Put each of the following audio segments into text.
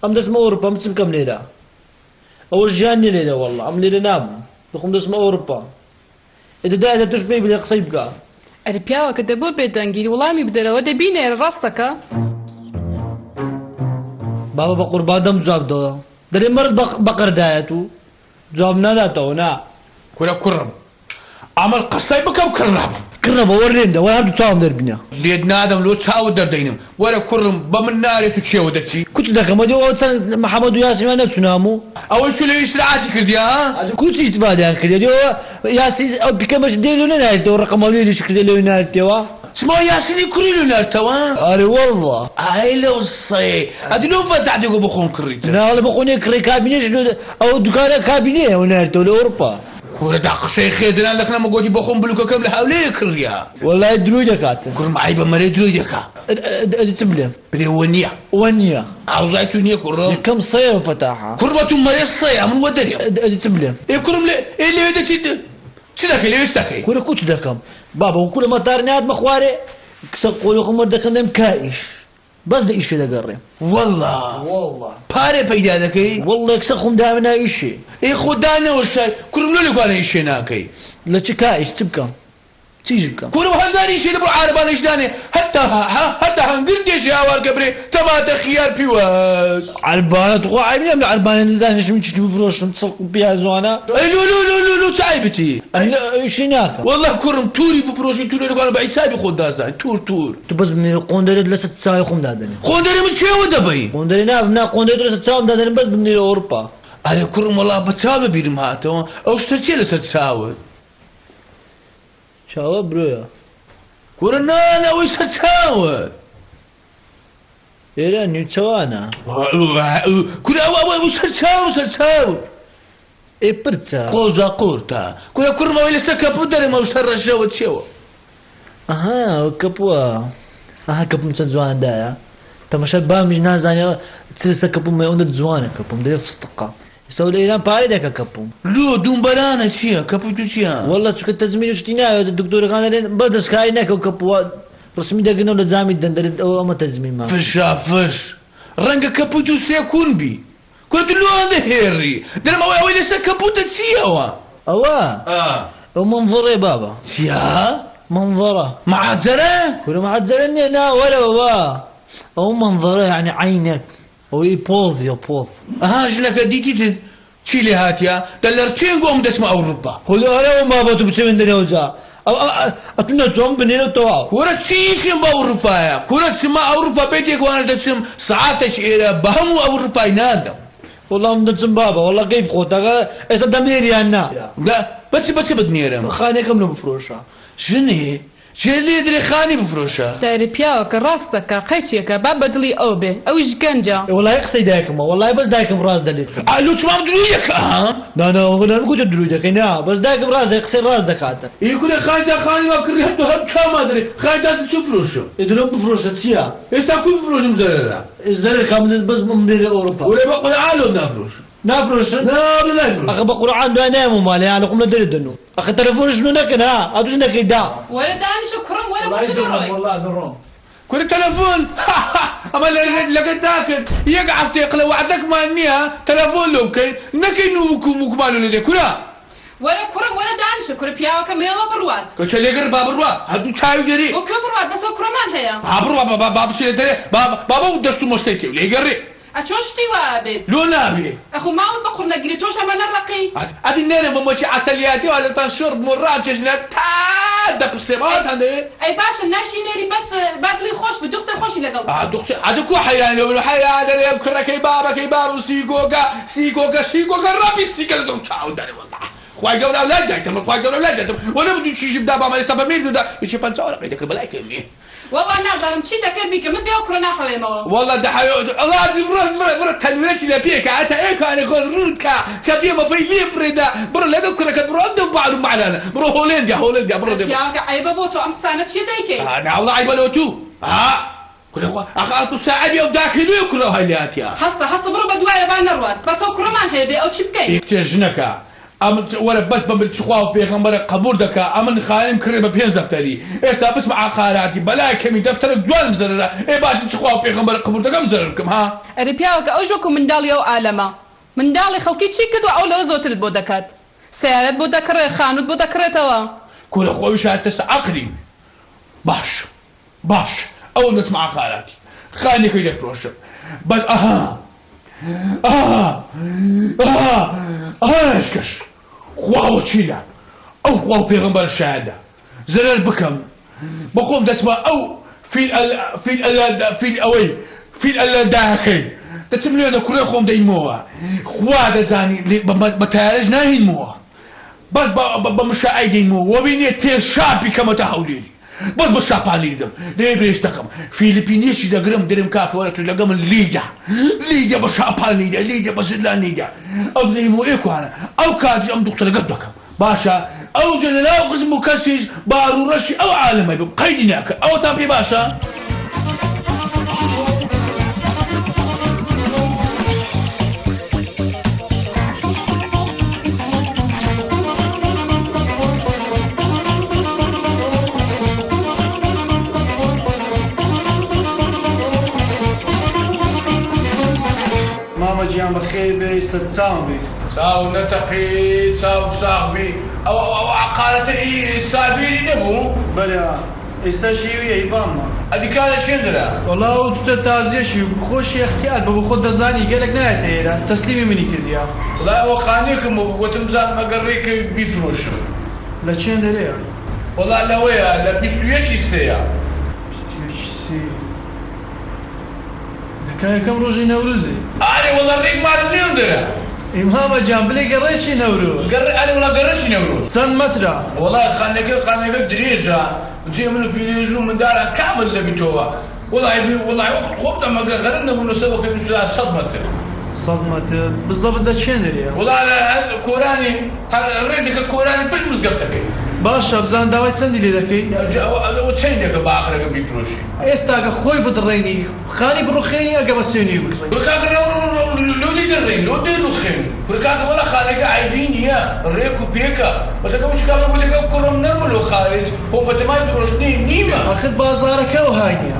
ئەم دەستمە ئەوروپا من چ بکەم لێرە ئەوە ژیان نیە لێرە وەڵڵا ئەم لێرە نابم دەخۆم دەستمە ئەوروپا ئێدەدایە توش پێی بڵێ قسەی بکە ئەرە پیاوەکە دەبۆ بێدەنگیری وەڵامی بدەرەوە دەبینێ ڕاستەکە بابا بە قوربان دەم جواب دەوە دەرێ مرد بەقەردایەت و جواب ناداتەوە نا کورە کوڕم ئەمەڵ قسەی بکەم کڕنابم کڕە بە وەرێندا وە هەردوو چاوم دەربینە لێت نادەم لۆ چاوت دەردەینم وەرە کوڕم بە من نارێت و چێوە دەچی کوچ دەکەمە دێەوە چەند محەممەد و یاسیمان نەچونام و ئەوەی چ لە ئیسراعاتی کردی ها کوچ ئیستفادەیان کردێ دێەوە یاسی ئەو پیکەمەش دێ لێ نایێتەوە ڕقەمەولێریش کردێ لێ نایێتەوە چما یاسینی کوڕی لێ نارتەوە ئارێ وەڵڵا ئای لەو سەیە ئەدی لۆ فەتعدێگۆ بخۆم کڕیت ناڵە بخۆنێ کڕێ کابینێش ئەو دوکانە کابینەیە ئەو نایێتەوە لە ئەوروپا کورەدا قسەی خێدران لەکنەمە گۆتی بخۆم بلوکەکەم لە هەولێرە کڕیا وەڵای دروی دەکاتە کوڕم ئای بە مەرەی درۆی دەکا ئەدی چ بڵێم برێوە نییە وە نییە ئاوزای تو نییە کوڕم یەکەم سەیە فەتاحە کوڕبە تو مەرێ سەیە من وە دەرێ ئەدی چ بڵێم ئێ کوڕم لێوێ دەچیت چ دەکەی لێوێست دەکەی کورە کوچ دەکەم بابا وەکو لە مەتار نهاتمە خوارێ کسە قۆی خۆمەر دەکەندەم کائیش بەس لە ئیشێ دەگەڕێم والله پارێ پەیدا دەکەی وەڵڵێ کسە خۆم دامنا ئیشێ ئێ خۆدانەوە شای کوڕم لۆ لەگوانە ئیشێ ناکەی لە چ کائیش چ بکەم چیش بکەم کوڕم هەزاری ئیشێ لە بۆ عارەبانەشدانێ هەتا هەنگر دێشی هاوارکە برێ تەماتە خیار پیوەس عربانە خۆ عیبنێم لە عربانە دانیشم چی بفرۆشم چڵق و پیازوانە ئەی لۆ چ عیبەتی ئیشی ناکەم والله کوڕم تووری بفرۆشی تووری لەگوانە بە حیسابی خۆت دازان توور تو بەس بنێرە قۆندەرێت لەسەر چاوی خۆم دادەنێ خۆندەرێ من چێوە دەبەی قۆندەری نابم نا قۆندەرێت لەسەر چاوم دادەنێ بەس بنێرە ئەوروپا ئەرێ کوڕم وەڵا بە چاو بەبیرم هاتەوە ئەو شتە چێ لەسەر چاوت چاوە برۆیە کوڕە نانە ئەوەی سەر چاوت ئێرە نیوچەوانە کورە ئەوە سەر چاو ئێ پرچە قۆزا قورتە کورە کوڕم ئەوەی لەسەر کەپوت دەرێمە شتە ڕەشەوە چێوە ئەها کەپووە ئەها کەپوم چەند جواندایە تەمەشا بامیش نازانێ چ لەسەر کەپوم ئەوەندە جوانە کەپوم دەرێ فستقا ئێستا لە ئێران پارەی دەکە کەپوم لۆ دوومبەرانە چییە کەپوت و چییە وەڵڵا چکە تەزمیر شتی ناوێت دکتۆرەکان دەرێن بە دەستکاری نەکە و کەپووە ڕسمی دەگرنەوە لە جامی دەندەرێت ئەوە ئەمە تەزمین ما فشا فش ڕەنگە کەپوت و سێکون بی کورە تو لۆ هێڕی دەرم ئەوەی لەسەر کەپوتە چییەوە ئەوە ئەو منظڕێ بابە چیا منظرە معجەرە کورە معجەرە نییە نا وەرەوە ئەو منظرە یعنی عینەک ئەوەی پۆزیە پۆز ئەها ژنەکە دیتیت چی لێ هاتیە دەلەرچێن گۆم دەچمە ئەوروپا هۆلارەوە مابەت و بچێن دەرێەوە جا ئەتو نەچۆم بنێرەوە کورە چیشم بە ئەوروپایە کورە چما ئەوروپا بێتێکوانش دەچم سعاتەش ئێرە بە هەموو ئەوروپای نادەم وەڵام دەچم بابە وەڵا گەیف خۆتەکە ئێستا دەمێریان نا بەچ بتنێرم خانێکم لە بفرۆشە ژنێ چێ لێ درێخانی بفرۆشە دایرە پیاوەکە ڕاستەکە قەیچێکە با بەدڵی ئەو بێ ئەویش گەنجە وەڵای قسەی دایکمە وەڵای بەس دایکم ڕاست دەلێت ئالو چمام دروی دەکە نانەوەگەنان گوتە دروی دەکەی نا بەس دایکم ڕاست دەی قسەی ڕاست دەکاتە ئی کورە خانیدا خانی وا کردی هەتۆ هەم چاما دەرێ خانیدا چ بفرۆشم ئێدرۆم بفرۆشە چییە ئێستا کوی بفرۆشم زەرەرە زەرر کامل بەس بمێرە ئەوروپا وەرێ بە قورە ئالۆ نافرۆشم نافرۆشن نافرۆشم ئەخە بە قورعان دوای نایەم و ماڵێ یان لە خۆم لە دەرێ دەنوو ئەخە تەلەفۆنش نو نەکەن ها ئەدوش نەکەی دا وەرە دانیشە کوڕم وەرە بۆ دڕۆی وەڵا دڕۆم کورە تەلەفۆن ئەمە لەگەت داکرد یەک هەفتەیە قڵە وعدەکمان نییە تەلەفۆن لۆ بکەین نەکەین وکومالو لێ کورە وەرە کوڕم وەرە دانیشە کورە پیاوەکە مێڵە بڕوات کە لێگەر با بڕوا هەردوو چاوی دەرێ وەکە بڕوات بەسەو کوڕەمان هەیە بڕوا با بچێ دەرێ بابا و دەشت و مۆشتەی تێ لێگەڕێ ئەچۆن شتی وا بێت لۆ نابێ ئەخۆ ماڵت بە قوڕ نەگیری تۆش ئەمە نەڕەقی ئەدی نێرم بە مۆچی عەسەلیاتی و لەتان شۆڕ مۆڕاب چێژنە تا دەپرسێمەوە هەندێ ئەی باشە ناشی نێری بەس بادڵی خۆش بە دوو قسەی خۆشی لەگەڵ ئەدە کو حەیران لێ حەیران دەرێم کڕەکەی بابەکەی باب و سیگۆکە ڕاپی سیگە لەگەڵ چاو دەرێ وەڵڵا خوای گەورە ئەولاد دایتم خوای گەورە ئەولاد دایتم وەنە بدوو چیژم دا بامە ئێستا بە میردوودا یەکێ 50 ڕقەی دەکرد بەلای تێمی وەڵا نازانم چی دەکەم بیکە من بێ کوڕە ناخەڵێمەوە والله ئەڵادی بڕە تەنوێرەی لە پێکە ئەتا ئێکانێ خۆ ڕوودکە چەپێ بەفەی لێ فرێدا بڕە لەگەڵ کوڕەکەت بڕۆ ئەم دەم باڵ و معنانە بڕۆ هۆلێندیا بڕۆ دێ پیاوەکە عەیبە بۆ تۆ ئەم قسانە چی دەیکەی ناوڵە عەیبە لەوە تو کورەخوا ئەخا تو ساعەبی ئەو داخلوی کوڕە هەلیاتیا هەستە بڕۆ بە دوایە با نەڕوات بەس ئەو کوڕەمان هەیە بێ ئەو چی بکەین یەکتێ ژنەکە ئەمن وەرە بەس بە ملچخوا و پێغەمبەرە قبول دەکا ئەمن خایم کڕێ بە 5 دەفتەری ئێستا بچمە عقاراتی بەلای کەمی دەفتەرە جوانم زەرەرە باشی چخوا و پێغەمبەرە قبول دەکەم زەرەر بکەم ها ئەرێ پیاوەکە ئەو ژۆکو منداڵی ئەو عالەمە منداڵی خەڵکی چی کردو ئەو لەوە زۆرتر بۆ دەکات سیارەت بۆ دەکڕێت خانووت بۆ دەکڕێتەوە کۆلە خۆی شایەتە عەقلی باش ئەو دەچمە عقاراتی خانێکەی دەفرۆشم بەس ئەشکەش خواوە چیلە ئەو خوا و پێغەمبەر شایەدە زەرەر بکەم بەخۆم دەچمە ئەو فیل ئەلەداکەی دەچم لێ دەکوڕێ خۆم دەیمەوە خوا دەزانی بە تایارەش ناهینمەوە بەس بە مشاعی دەیمەوە وەبینێ تێر شاپی کەمەتە هەولێری بەس بە شاپانی دەم لێ برێشتەکەم فیلیپینیەشی دەگرم دەرم کاکەوەرە تو لەگە من لیدە بە شاپانیدا لیدە بە زلانیدا ئەو دەیمەوە ئێکوانە ئەو کاتی ئەم دوختەرەگەت دەکەم باشە ئەو جەنەلاو قزم و کەسیش باڕوڕەشی ئەو عالەمەی بم قەیدی ناکە ئەوەتان پێ باشە جیان بەخێر بێ سەد چاوم بێ چاو نەتەقی چاو بساغ بێ ئەو عقارەتە سابیری نەبوو بەلێ ئێستا شێویە ئیبامە ئەدیکارە چێندرا وەڵا و جوتە تازیەشی خۆشی اختیار بە خۆت دەزانی گەلێک نایەتە ئێرە تەسلیمی منی کردیا وڵای ئەوە خانێکم بوو گوتم بزانم ئەگەر ڕێکە بیفرۆشم لە چێن دەرەیە وەڵا لەوەیە لە 21 سێیە یەکەم ڕۆژی نەورۆزی ئارێ وەڵا ڕێک مارم نێوندرا ئیمامە جان بلێ گەڕێکی نەورۆز ئارێ وڵا گەڕەشی نەورۆز چەند مەترە وەڵا خانەکە درێژە جێ من و پیرێژ و مندارە کامل دەبیتەوە وڵای وەخت خۆبتە مەگە غەرم نەبوونە سەر وەخەی نووسرا 100 مەتر 100 مەتر بزەبت دە چێن دەرەیە وڵا کۆرانی ڕێدەکە کۆرانی پشت مزگەفتەکەی باشە بزان داوای چەندی لێ دەکەی ئەوە چەندێکە بە ئاخرەکە بیفرۆشی ئێستاکە خۆی بدڕێنی خانی بڕوخێنی ئەگە بە سوێنی بکڕێنی برکاکە لۆلی دەڕێن لۆ دێ ڕوخێن برکاکە وەڵا خانەکە عیبی نییە ڕێک و پێکە بەتەکە وشکاکە بۆلێکە کوڕم نەمەلۆ خارج پۆمپەتەمای فرۆشتنی نیمە آخر بازارەکە وهانیە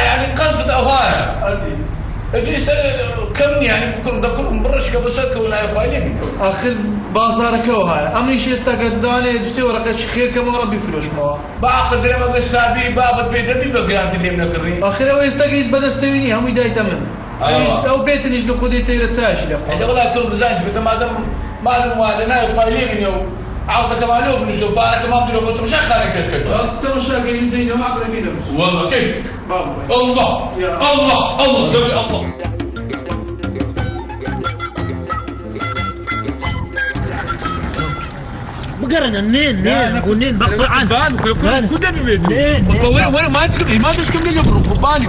یعنی قەزت ئەوهایە ئەدی سەر کەم نیانی بکڕم دەکڕم بڕشکە بەسەرکەوە نایەخوای بکەوت آخر بازارەکە وهایە ئەمریش ئێستاکە دانێ دوسێ وەرەقەی خێرکەمەوە بفرۆشمەوە باقە درێمەگە سابیری بابەت بێ دەبی بە گرانتی لێم نەکڕی آخر ئەوە ئێستاکە هیچ بەدەستەوی نیە هەمووی دایتە من ئەو بێتنیش لە خودی تەیرە چاشی دەخۆ وەڵا کڕم بزانیش بێتە مادەم وادە نایەخوای لێ بینێ و عقدەکەمانەوە بنووسە و پارەکەمان بدرە خۆتم شا خانێک کەش کرد ڕاستەوە شاگەریم دەینەوە عقدەکەی دەبووس والله كيف الله دوري الله بقرنا نين قولين بالقرآن وين ما تسكب ما تسكب لي قرباني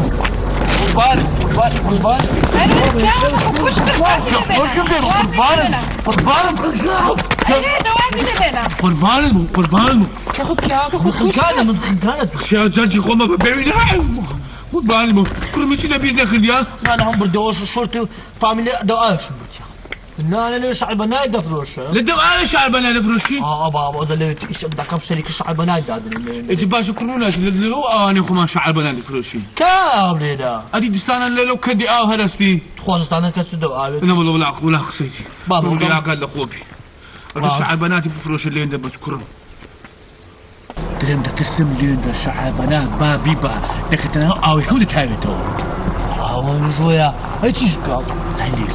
انا هم بدوش شرطي فاميلي دواش انا ليش شعب بناي دفروش لدو انا شعب بناي دفروشي بابا هذا اللي دكم شريك شعب بناي داد اجي باش كلنا لو انا خما شعب بناي دفروشي كامل ده ادي دستانا لو كدي هرستي خوزستانا كسدو انا والله ولا خصيتي بابا يا قال لخوبي شعب بناتي بفروش اللي عنده بتكرم دريم ده ترسم لي ده شعب بنات بابا دكتنا او يحود تاويتو شويه هاتش قال زين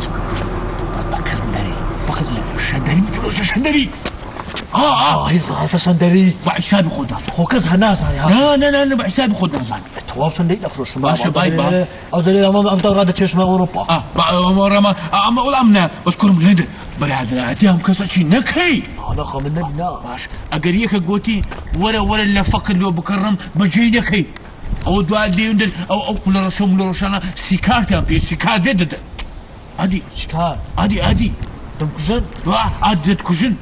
بكزنري شندري فلوس شندري هي ضعف شندري بحسابي خد ناس هو كذا ناس لا بحسابي خد ناس تواف شندري فلوس باشا باي او دليل امام دورات تشمل اوروبا رما اما والامنا بذكرهم لندن بلادنا اتيهم كسشي نكهي هذا خمنا بنا باش اقريك قوتي ولا لا فقر لو بكرم بجينك هي او دوادي او كل رسوم لروشانا سيكارتي في سيكار دد ادي شكار ادي دم كجن عدت كجن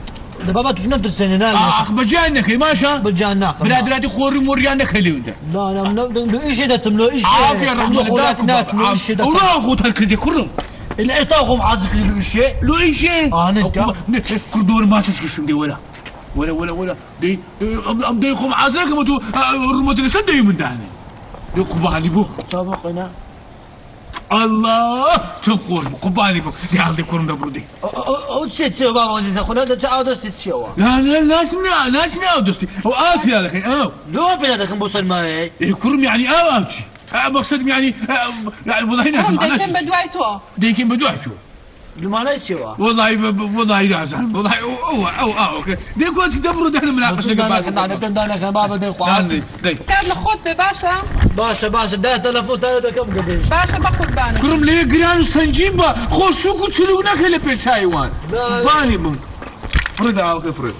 بابا تجي ندرس سنة اخ بجانك ماشا بجانك بلادي خوري موريانك هليوندا لا ايش ده تملو ايش عافيه الرحمن الله ولا خو تركدي كرم إلا إستاخم حاضر لو إشي لو أي شيء أنت كل دور ما تسكش دي ولا دي أم دي خم عازلك ما تو رمت السد يوم دهني دي قبالي بو طبقنا الله تنقول قبالي بو دي عندي كورم دبرو دي تسيتسيو بابا انت تاخذ هذا تعاود تسيتسيو لا سمع دستي او اكل هذا الحين لو بلادك نبوصل معي ايه كرم يعني امشي مقصد يعني والله ناس ديكن بدويتو ديكن بدويتو ما لا يتسوى والله لا زال والله اوكي دي كنت تدبروا دحنا مناقشه قبل بابا دي كان نخوت باشا ده تلفون ثلاثة كم قديش باشا باخذ بانا كرم لي جران سنجيبا خوسوكو تشلونا كله بيت حيوان بالي بم فرد اوكي فرد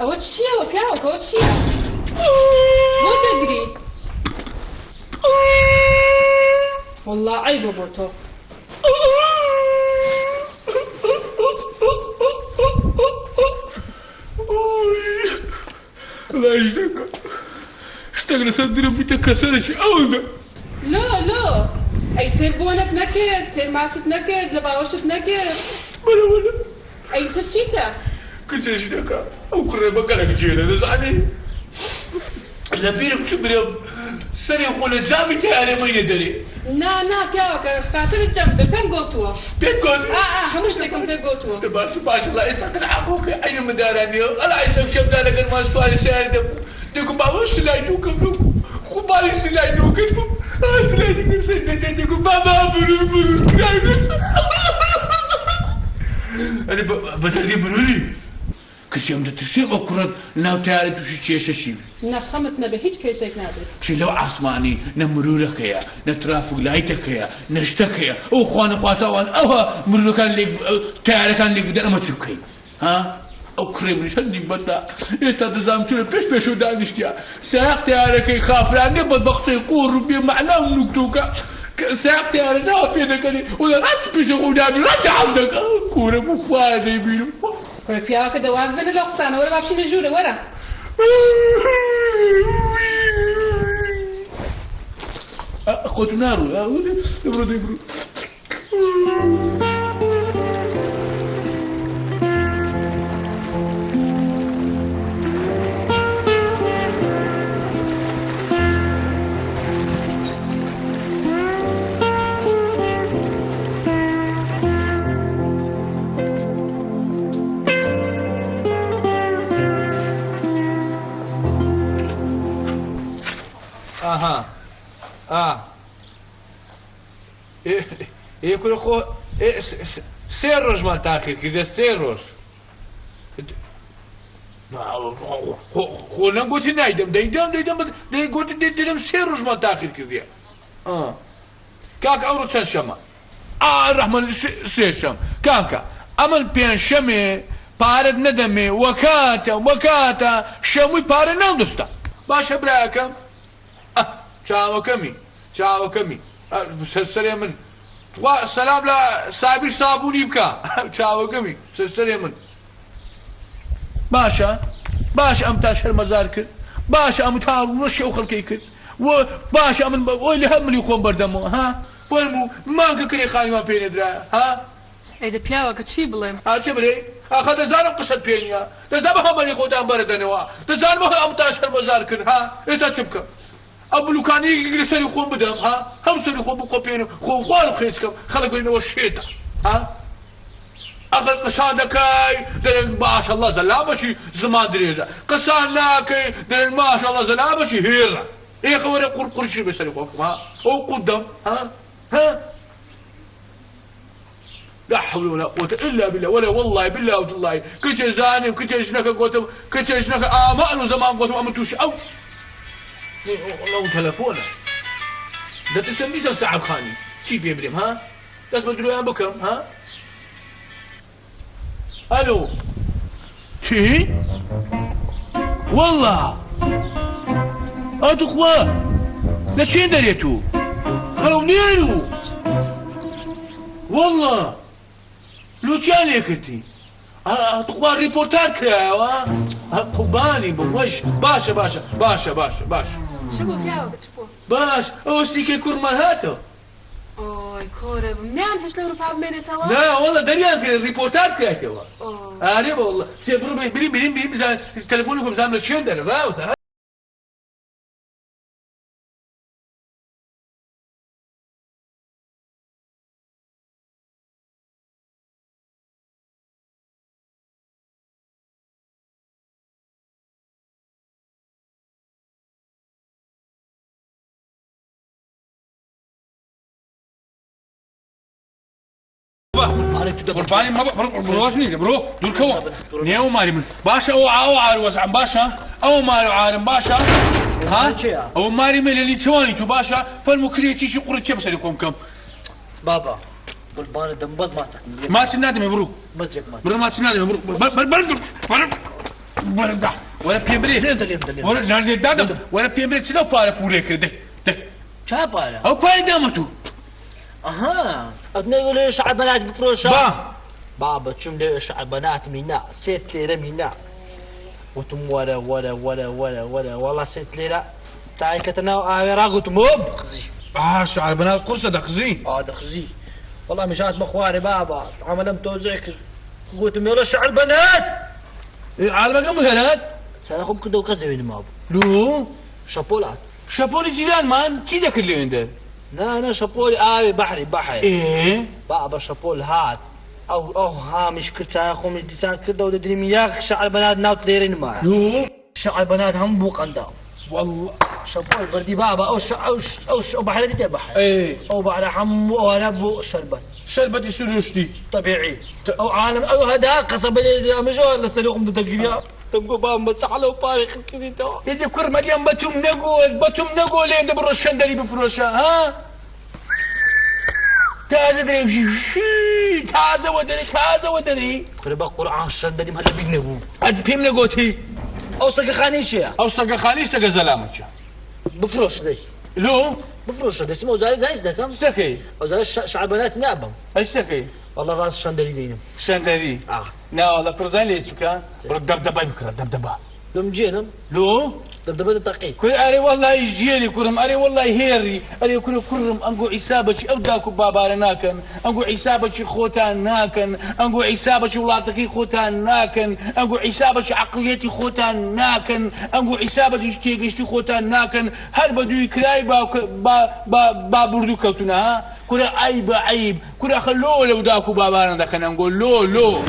اوتشي وكاو اوتشي مو تدري والله عيب بوتو لا اشتغل صدري بيتك كسرش أولا لا أي تلبونك نكد تلماتك نكد لباوشك نكد ولا أي تشيتا كنت اشتكى أو قريبا قالك جينا نزعني لا فيلم كبير سري خولا جامي تاني ما يدري نا بياوك خاطر الجنب فين قوتوا بيتقول همش تكون قوتوا باش الله يستقر عقوك أين مدارني أنا عايز لو شاب دارك ما سؤال سارد ديكم بابا سلايدوكم خبالي سلايدوكم سلايدوكم سلايدوكم بابا برو أنا بدري برولي كش يوم ترسم أكرد ناو تعالى تشي شيء نخمتنا بهيج كيشك نادر شي لو عصماني نمرولك يا نترافق لايتك يا نشتك يا او خوان قاسوان او مرلو كان لي تعالى كان لي بدنا ما تشكي ها او كريم شدي بدا استاذ زام شو بيش ودانشتيا ساق تعالى كي خاف لاني بطبخ يقور بمعنى نكتوكا ساق تعالى جاوب بينك ولا رات بيش ودان رات عندك كوره بخواني بينو بياوك دواز بين الاقصان ولا بابشي نجوره ورا أخذ نارو يبرد إيه كل خو إيه سيروج ما تأخر كده سيروج خو نقول هنا دايدم قلت دايدم سيروج ما تأخر كده كاك أورو تنشمة الرحمن سيشم كاكا أمل بين شمي بارد ندمي وكاتا شمي بارد نودستا باشا براكم چاوە کەمی سەرسەرێ من سەلام لە سابیر سابوونی بکە چاوەکەمی سەرسەرێ من باشە ئەم تا شەرمەزار کرد باشە ئەم تا ڕۆژی ئەو خەڵکەی کرد باشە من ئۆی لە هەملی خۆم بەردەمەوە ها بۆم و مانکە کرێ خانیمان پێ نەدرایە ها ئەیدە پیاوەکە چی بڵێم چی بڵێ ئاخە دەزانم قسەت پێ نییە دەزانم هەمەری خۆتان بەردەنەوە دەزانم ئەم تا شەرمەزار کرد ها ئێستا چ بکەم أبلوكاني يجلس سري خوم بدم ها هم سري خوم بقبينه خوم خوالو خيسكم خلق بينه والشيطة ها أخذ قصادكاي درن ما شاء الله زلابشي زمان دريجة قصاناكي درن ما شاء الله زلابشي هيرا إيه خوري قرشي بسري خوم ها أو قدام ها لا حول ولا قوة إلا بالله ولا والله بالله والله كل شيء زاني وكل شيء شنك قوتهم كل شيء شنك آمأنوا زمان قوتهم أمتوش أو والله تلفونه ده تسميه ساعة بخاني شي بيبرم ها لازم ادري انا بكم ها الو شي والله هاتوا اخوة لشين دريتو قالوا منينو والله لو كان يكرتي تخوا ریپۆرتار کراوە قوبانی بم وەش باشە باشە باشە باشە باش چ بوو پیاوەکە چ بوو باش ئەو سیکەی کوڕمان هاتەوە ئۆی کۆرە نیان هێش لە ئەوروپا بمێنێتەوە نا وەڵا دەریان کرێت ریپۆرتار کراوە ئارێ بەوەڵا سێ بڕۆ بریم بریم بریم بزان تەلەفۆنی خۆم بزانم لە شوێن دەرەوە قرباني ما بروحني برو دول كوا نيو مالي من باشا او عارو عم باشا او مالو عالم باشا ها او مالي من اللي تواني تو باشا فالمكريتي شي قرتي بس اللي قوم كم بابا قربان دم بس ما تحكي ما تنادم برو مزجك ما تنادم برو برد ولا بيمبري ولا نازل دادم ولا بيمبري تلو بارا بوري كده شا بارا او بارا دامتو اها ادنا يقول ليش على بنات بتروشا بابا تشم ليش على بنات مينا سيت ليرة مينا وتم ولا والله سيت ليرة تاعي كتنا وآويرا قلت مو بخزي شو على بنات قرصة دخزي دخزي والله مشات مخواري بابا عملم توزيك قلت ميولا شعر بنات على ما قام هنات سأخذ كده وكذا وين ما لو شابولات شابولي جيران مان شي ذاك اللي عنده لا انا شابولي آوي بحري ايه بابا شابول هات او هامش كرتا اخو مش ديسان كده ودري مياك شعر بنات ناوت ليرين معه لو شعر بنات هم بو قنداو والله شابول بردي بابا او بحر دي بحر ايه او بحر حمو او انا بو شربت يسولوشتي طبيعي او عالم او هذا قصب لي مش ولا سلوكم تقريا تبقوا بام بتصحلوا باريخ كده يدي كر مليان بتوم نقول يد بروشان داري بفروشا ها تازه ودري فربا قرآن شندري مهلا بينغو اد بيم نقوتي او سقى خانيشيا او سقى خانيش سقى زلامتش بفروش دي لو بفروش دي اسمه زايد ده كم استكي او زايد شعبانات نعبم استكي والله راس شندري دينم شندري لا والله كرزان ليش كان دبدبه بكره دبدبه لم جينم لو دبدبه تقيق كل أري والله يجيلي كرم أري والله هيري أري كل كرم أنقو عسابك أوداكو بابا ناكن أنقو عسابك خوتان ناكن أنقو عسابك ولاتكي خوتان ناكن أنقو عسابك عقليتي خوتان ناكن أنقو عسابك اشتي خوتان ناكن هر بدو يكراي با بردو كوتنا كل عيب كل خلو لو داكو بابا ناكن أنقو لو